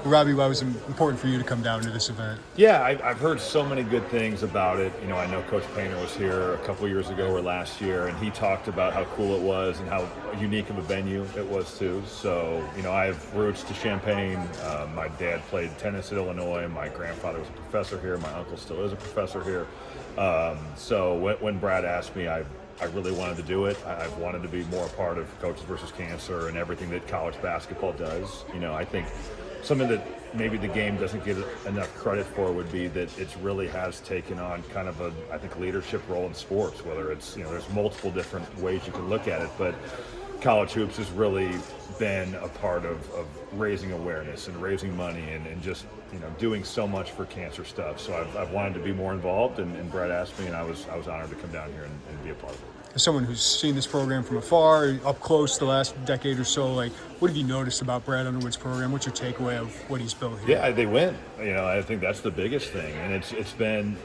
Robbie, why was it important for you to come down to this event? Yeah, I've heard so many good things about it. I know Coach Painter was here a couple years ago or last year, and he talked about how cool it was and how unique of a venue it was too. So, I have roots to Champaign. My dad played tennis at Illinois. My grandfather was a professor here. My uncle still is a professor here. So when Brad asked me, I really wanted to do it. I've wanted to be more a part of Coaches versus Cancer and everything that college basketball does. I think something that maybe the game doesn't get enough credit for would be that it really has taken on kind of I think, leadership role in sports, whether it's, there's multiple different ways you can look at it, but college hoops has really been a part of raising awareness and raising money and just, doing so much for cancer stuff. So I've wanted to be more involved, and Brett asked me, and I was honored to come down here and be a part of it. As someone who's seen this program from afar, up close the last decade or so, what have you noticed about Brad Underwood's program? What's your takeaway of what he's built here? Yeah, they win. I think that's the biggest thing, and it's been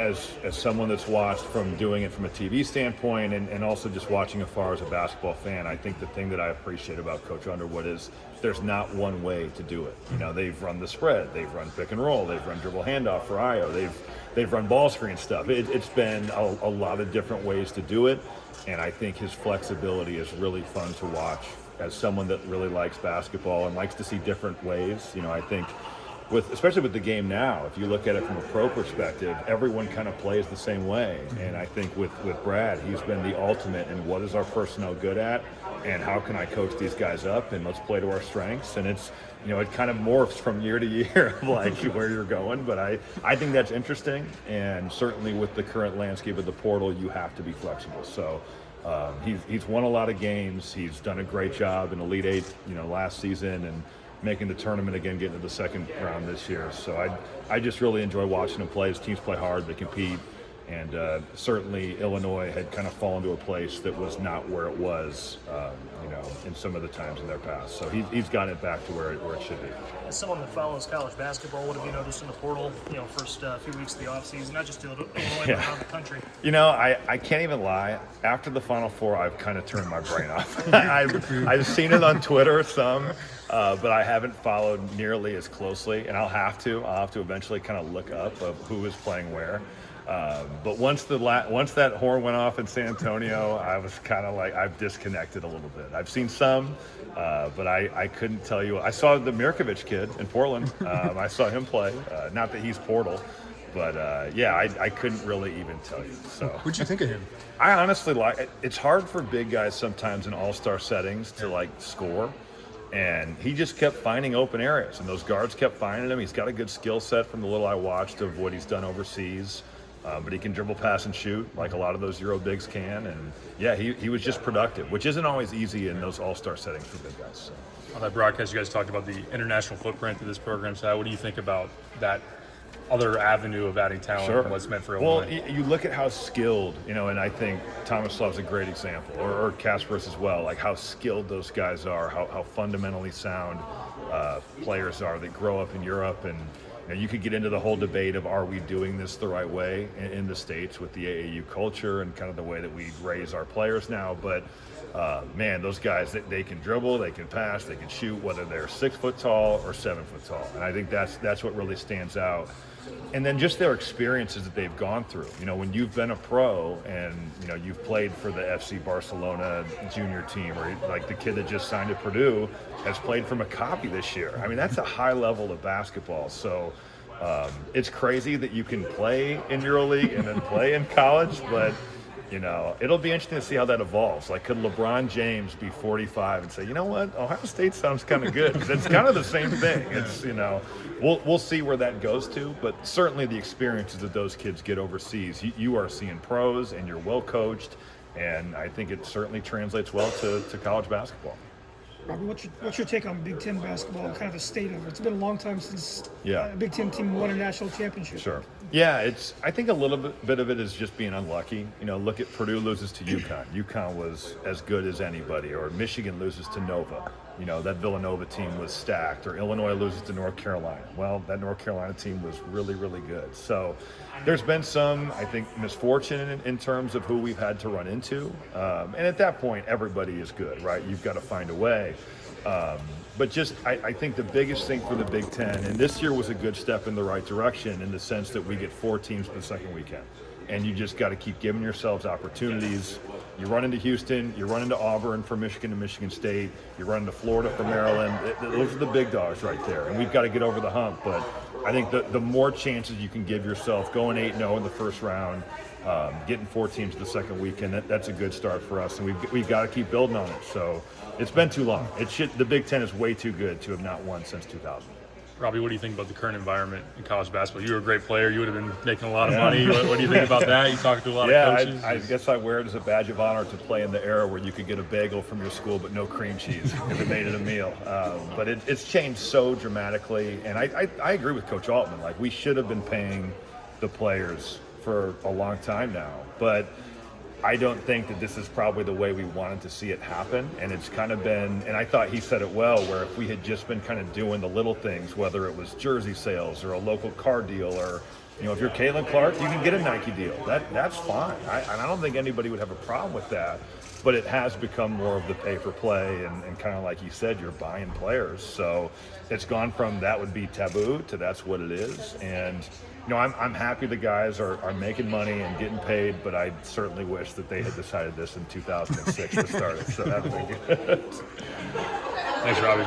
as someone that's watched from doing it from a TV standpoint and also just watching afar as a basketball fan. I think the thing that I appreciate about Coach Underwood is there's not one way to do it. They've run the spread, they've run pick and roll, they've run dribble handoff for Io, they've run ball screen stuff. It's been a lot of different ways to do it, and I think his flexibility is really fun to watch as someone that really likes basketball and likes to see different ways. I think especially with the game now, if you look at it from a pro perspective, everyone kind of plays the same way. And I think with Brad, he's been the ultimate in what is our personnel good at and how can I coach these guys up and let's play to our strengths. And it's, it kind of morphs from year to year of like where you're going. But I think that's interesting. And certainly with the current landscape of the portal, you have to be flexible. So he's won a lot of games. He's done a great job in Elite Eight, last season, and making the tournament again, getting to the second round this year. So I just really enjoy watching him play. His teams play hard, they compete, and certainly Illinois had kind of fallen to a place that was not where it was, in some of the times in their past. So he's gotten it back to where it should be. As someone that follows college basketball, what have you noticed in the portal, first few weeks of the offseason, not just Illinois, but around the country? I can't even lie. After the Final Four, I've kind of turned my brain off. I've seen it on Twitter some, but I haven't followed nearly as closely, and I'll have to eventually kind of look up of who is playing where. But once that horn went off in San Antonio, I was kind of like, I've disconnected a little bit. I've seen some, but I couldn't tell you. I saw the Mirkovic kid in Portland. I saw him play. Not that he's portal, but I couldn't really even tell you. So What'd you think of him? I honestly it's hard for big guys sometimes in all-star settings to score. And he just kept finding open areas, and those guards kept finding him. He's got a good skill set from the little I watched of what he's done overseas. But he can dribble, pass, and shoot like a lot of those Euro bigs can. And yeah, he was just productive, which isn't always easy in those all-star settings for big guys. So. On that broadcast, you guys talked about the international footprint that this program's had. What do you think about that other avenue of adding talent Sure. and what's meant for Illinois? Well, you look at how skilled, and I think Thomas Love's a great example, or Kasparis as well, like how skilled those guys are, how fundamentally sound players are that grow up in Europe. And you could get into the whole debate of are we doing this the right way in the States with the AAU culture and kind of the way that we raise our players now. But man, those guys, they can dribble, they can pass, they can shoot, whether they're 6 foot tall or 7 foot tall. And I think that's what really stands out. And then just their experiences that they've gone through. When you've been a pro and, you've played for the FC Barcelona junior team, or like the kid that just signed at Purdue has played for Maccabi this year. I mean, that's a high level of basketball. So it's crazy that you can play in EuroLeague and then play in college, but it'll be interesting to see how that evolves. Like, could LeBron James be 45 and say, you know what, Ohio State sounds kind of good? 'Cause it's kind of the same thing. It's, we'll see where that goes to, but certainly the experiences that those kids get overseas, you are seeing pros and you're well coached, and I think it certainly translates well to college basketball. Robbie, what's your take on Big Ten basketball and kind of the state of it? It's been a long time since a Big Ten team won a national championship. Sure. Yeah, I think a little bit of it is just being unlucky. Look at Purdue loses to UConn. UConn was as good as anybody. Or Michigan loses to Nova. That Villanova team was stacked. Or Illinois loses to North Carolina. Well, that North Carolina team was really, really good. So there's been some, I think, misfortune in terms of who we've had to run into. And at that point, everybody is good, right? You've got to find a way. But just, I think the biggest thing for the Big Ten, and this year was a good step in the right direction in the sense that we get 4 teams for the second weekend. And you just got to keep giving yourselves opportunities. You run into Houston, you run into Auburn for Michigan and Michigan State, you run into Florida for Maryland. Those are the big dogs right there. And we've got to get over the hump. But I think the more chances you can give yourself, going 8-0 in the first round, getting 4 teams the second weekend, that's a good start for us. And we've got to keep building on it. So it's been too long. The Big Ten is way too good to have not won since 2000. Robbie, what do you think about the current environment in college basketball? You were a great player. You would have been making a lot of money. What do you think about that? You talked to a lot of coaches. I guess I wear it as a badge of honor to play in the era where you could get a bagel from your school but no cream cheese because it made it a meal. But it's changed so dramatically. And I agree with Coach Altman. Like, we should have been paying the players for a long time now. But I don't think that this is probably the way we wanted to see it happen. And it's kind of been, and I thought he said it well, where if we had just been kind of doing the little things, whether it was jersey sales or a local car deal, or, if you're Caitlin Clark, you can get a Nike deal. That's fine. And I don't think anybody would have a problem with that. But it has become more of the pay for play, and kind of like you said, you're buying players. So it's gone from that would be taboo to that's what it is. And I'm happy the guys are making money and getting paid, but I certainly wish that they had decided this in 2006 to start it. So that would be good. Thanks, Robbie.